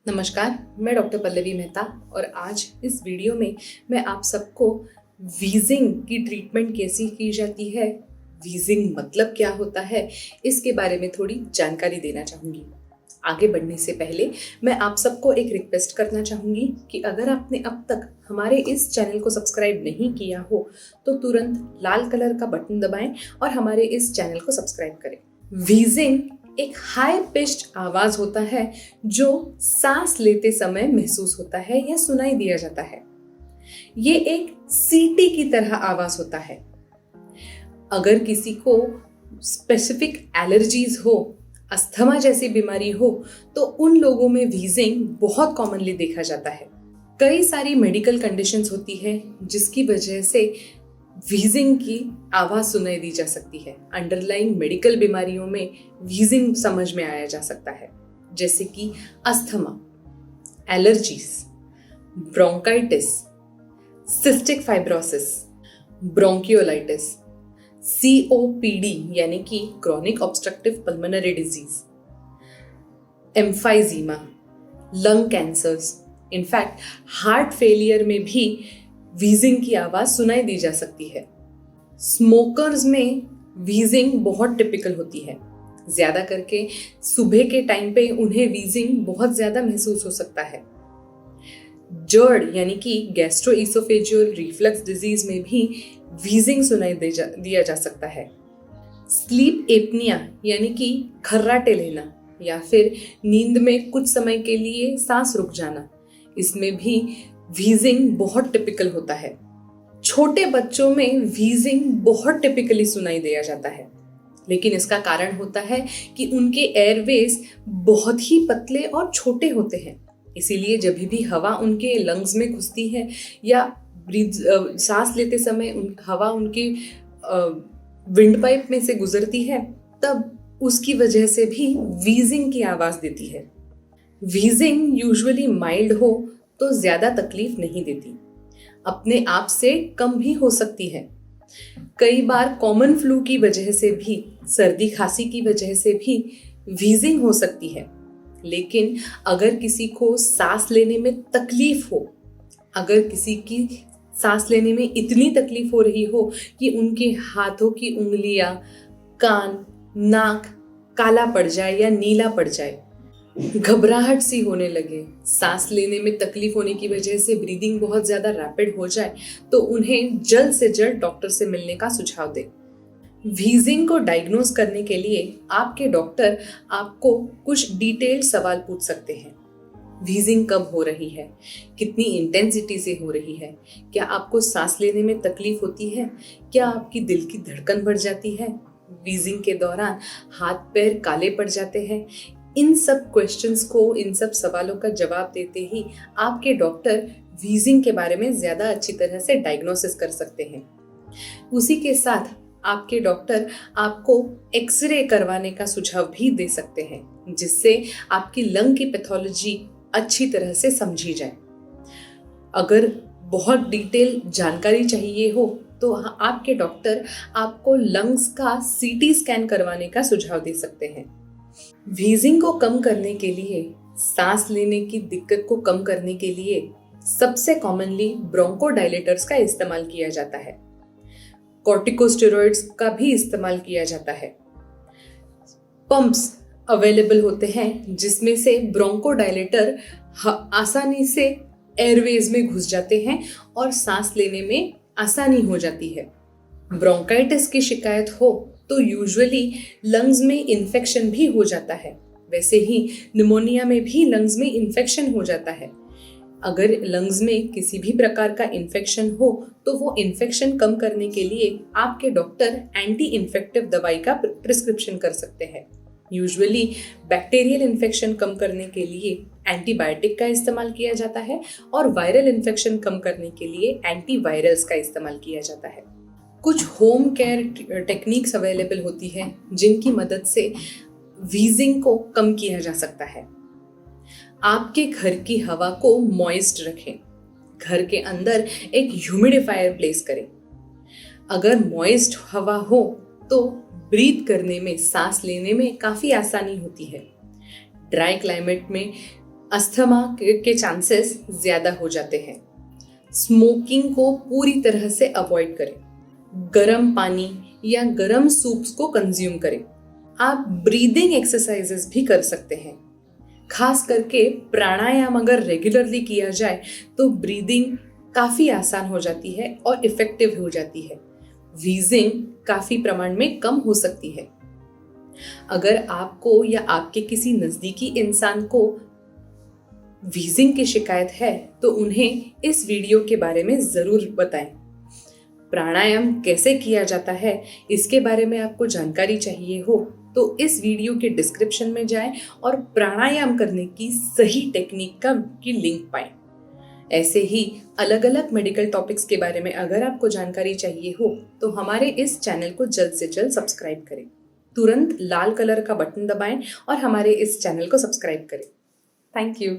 नमस्कार, मैं डॉक्टर पल्लवी मेहता और आज इस वीडियो में मैं आप सबको वीजिंग की ट्रीटमेंट कैसी की जाती है, वीजिंग मतलब क्या होता है, इसके बारे में थोड़ी जानकारी देना चाहूँगी। आगे बढ़ने से पहले मैं आप सबको एक रिक्वेस्ट करना चाहूँगी कि अगर आपने अब तक हमारे इस चैनल को सब्सक्राइब नहीं किया हो तो तुरंत लाल कलर का बटन दबाएं और हमारे इस चैनल को सब्सक्राइब करें। वीजिंग एक हाई पिच्ड आवाज होता है जो सांस लेते समय महसूस होता है या सुनाई दिया जाता है। ये एक सीटी की तरह आवाज होता है। अगर किसी को स्पेसिफिक एलर्जीज हो, अस्थमा जैसी बीमारी हो, तो उन लोगों में वीजिंग बहुत कॉमनली देखा जाता है। कई सारी मेडिकल कंडीशंस होती है जिसकी वजह से वीजिंग की आवाज सुनाई दी जा सकती है। अंडरलाइंग मेडिकल बीमारियों में वीजिंग समझ में आया जा सकता है, जैसे कि asthma, allergies, bronchitis, cystic fibrosis, bronchiolitis, COPD यानी कि chronic obstructive pulmonary disease, emphysema, lung cancers, in fact heart failure में भी वीजिंग की आवाज सुनाई दी जा सकती है। स्मोकर्स में वीजिंग बहुत टिपिकल होती है। ज्यादा करके सुबह के टाइम पे उन्हें वीजिंग बहुत ज्यादा महसूस हो सकता है। जर्ड यानी कि गैस्ट्रोइसोफेजियल रिफ्लक्स डिजीज में भी वीजिंग सुनाई दिया जा सकता है। स्लीप एपनिया यानी कि खर्राटे लेना या फिर नींद में कुछ समय के लिए सांस रुक जाना, इसमें भी वीजिंग बहुत टिपिकल होता है। छोटे बच्चों में वीजिंग बहुत टिपिकली सुनाई दिया जाता है, लेकिन इसका कारण होता है कि उनके एयरवेज बहुत ही पतले और छोटे होते हैं। इसीलिए जब भी हवा उनके लंग्स में घुसती है या सांस लेते समय हवा उनके विंड पाइप में से गुजरती है, तब उसकी वजह से भी वीजिंग की आवाज देती है। वीजिंग यूजुअली माइल्ड हो तो ज्यादा तकलीफ नहीं देती, अपने आप से कम भी हो सकती है। कई बार कॉमन फ्लू की वजह से भी, सर्दी खांसी की वजह से भी वीजिंग हो सकती है। लेकिन अगर किसी को सांस लेने में तकलीफ हो, अगर किसी की सांस लेने में इतनी तकलीफ हो रही हो कि उनके हाथों की उंगलियां, कान, नाक काला पड़ जाए या नीला पड़ जाए, घबराहट सी होने लगे, सांस लेने में तकलीफ होने की वजह से ब्रीदिंग बहुत ज्यादा रैपिड हो जाए, तो उन्हें जल्द से जल्द डॉक्टर से मिलने का सुझाव दें। वीजिंग को डायग्नोज करने के लिए आपके डॉक्टर आपको कुछ डिटेल्ड सवाल पूछ सकते हैं। वीजिंग कब हो रही है, कितनी इंटेंसिटी से हो रही है, क्या आपको सांस लेने में तकलीफ होती है, क्या आपकी दिल की धड़कन बढ़ जाती है, वीजिंग के दौरान हाथ पैर काले पड़ जाते हैं। इन सब क्वेश्चंस को, इन सब सवालों का जवाब देते ही आपके डॉक्टर वीजिंग के बारे में ज्यादा अच्छी तरह से डायग्नोसिस कर सकते हैं। उसी के साथ आपके डॉक्टर आपको एक्सरे करवाने का सुझाव भी दे सकते हैं, जिससे आपकी लंग की पैथोलॉजी अच्छी तरह से समझी जाए। अगर बहुत डिटेल जानकारी चाहिए हो तो आपके डॉक्टर आपको लंग्स का सीटी स्कैन करवाने का सुझाव दे सकते हैं। वीजिंग को कम करने के लिए, सांस लेने की दिक्कत को कम करने के लिए सबसे कॉमनली ब्रोंकोडायलेटर्स का इस्तेमाल किया जाता है। कॉर्टिकोस्टेरॉइड्स का भी इस्तेमाल किया जाता है। पंप्स अवेलेबल होते हैं जिसमें से ब्रोंकोडायलेटर आसानी से एयरवेज में घुस जाते हैं और सांस लेने में आसानी हो जाती है। ब्रोंकाइटिस की शिकायत हो तो यूजुअली लंग्स में इन्फेक्शन भी हो जाता है। वैसे ही निमोनिया में भी लंग्स में इन्फेक्शन हो जाता है। अगर लंग्स में किसी भी प्रकार का इन्फेक्शन हो तो वो इन्फेक्शन कम करने के लिए आपके डॉक्टर एंटी इन्फेक्टिव दवाई का प्रिस्क्रिप्शन कर सकते हैं। यूजुअली बैक्टीरियल इन्फेक्शन कम करने के लिए एंटीबायोटिक का इस्तेमाल किया जाता है और वायरल इन्फेक्शन कम करने के लिए एंटीवायरल्स का इस्तेमाल किया जाता है। कुछ होम केयर टेक्निक्स अवेलेबल होती हैं जिनकी मदद से वीजिंग को कम किया जा सकता है। आपके घर की हवा को मॉइस्ट रखें। घर के अंदर एक ह्यूमिडिफायर प्लेस करें। अगर मॉइस्ट हवा हो तो ब्रीथ करने में, सांस लेने में काफी आसानी होती है। ड्राई क्लाइमेट में अस्थमा के चांसेस ज़्यादा हो जाते हैं। स्मोकिंग को पूरी तरह से अवॉइड करें। गर्म पानी या गर्म सूप्स को कंज्यूम करें। आप ब्रीदिंग एक्सरसाइजेस भी कर सकते हैं। खास करके प्राणायाम अगर रेगुलरली किया जाए तो ब्रीदिंग काफ़ी आसान हो जाती है और इफ़ेक्टिव हो जाती है। व्हीजिंग काफ़ी प्रमाण में कम हो सकती है। अगर आपको या आपके किसी नज़दीकी इंसान को व्हीजिंग की शिकायत है तो उन्हें इस वीडियो के बारे में ज़रूर बताएं। प्राणायाम कैसे किया जाता है इसके बारे में आपको जानकारी चाहिए हो तो इस वीडियो के डिस्क्रिप्शन में जाएं और प्राणायाम करने की सही टेक्निक की लिंक पाएं। ऐसे ही अलग अलग मेडिकल टॉपिक्स के बारे में अगर आपको जानकारी चाहिए हो तो हमारे इस चैनल को जल्द से जल्द सब्सक्राइब करें। तुरंत लाल कलर का बटन दबाएं और हमारे इस चैनल को सब्सक्राइब करें। Thank you.